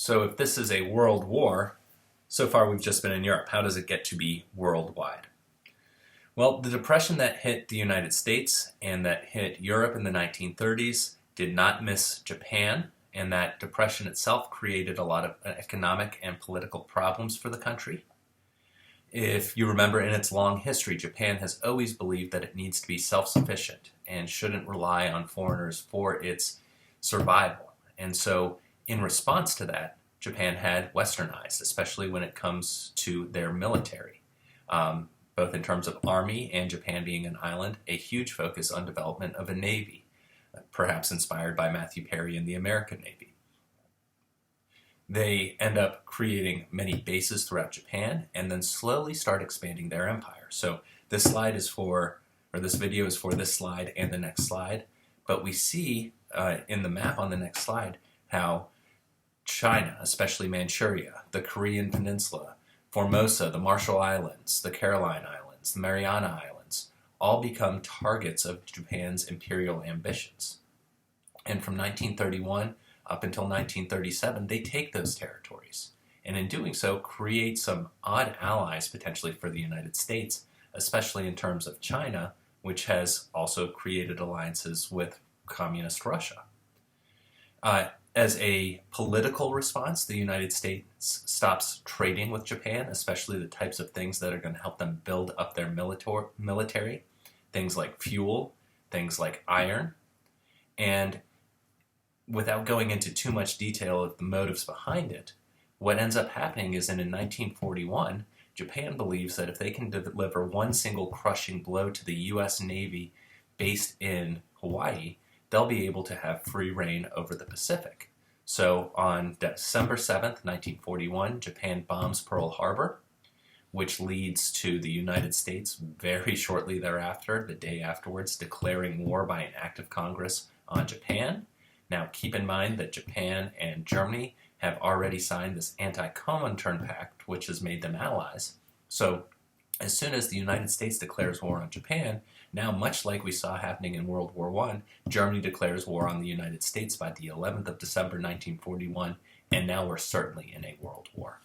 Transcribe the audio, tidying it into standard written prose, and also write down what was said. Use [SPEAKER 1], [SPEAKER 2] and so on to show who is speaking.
[SPEAKER 1] So if this is a world war, so far we've just been in Europe. How does it get to be worldwide? Well, the depression that hit the United States and that hit Europe in the 1930s did not miss Japan, and that depression itself created a lot of economic and political problems for the country. If you remember, in its long history, Japan has always believed that it needs to be self-sufficient and shouldn't rely on foreigners for its survival. And so in response to that, Japan had westernized, especially when it comes to their military. Both in terms of army and Japan being an island, a huge focus on development of a navy, perhaps inspired by Matthew Perry and the American Navy. They end up creating many bases throughout Japan and then slowly start expanding their empire. So this slide is for, or this video is for this slide and the next slide, but we see in the map on the next slide how China, especially Manchuria, the Korean Peninsula, Formosa, the Marshall Islands, the Caroline Islands, the Mariana Islands, all become targets of Japan's imperial ambitions. And from 1931 up until 1937, they take those territories. And in doing so, create some odd allies potentially for the United States, especially in terms of China, which has also created alliances with communist Russia. As a political response, the United States stops trading with Japan, especially the types of things that are going to help them build up their military, things like fuel, things like iron. And without going into too much detail of the motives behind it, what ends up happening is in 1941, Japan believes that if they can deliver one single crushing blow to the U.S. Navy based in Hawaii, they'll be able to have free reign over the Pacific. So on December 7th, 1941, Japan bombs Pearl Harbor, which leads to the United States very shortly thereafter, the day afterwards, declaring war by an act of Congress on Japan. Now keep in mind that Japan and Germany have already signed this anti-Comintern pact, which has made them allies. So as soon as the United States declares war on Japan, now much like we saw happening in World War I, Germany declares war on the United States by the 11th of December 1941, and now we're certainly in a world war.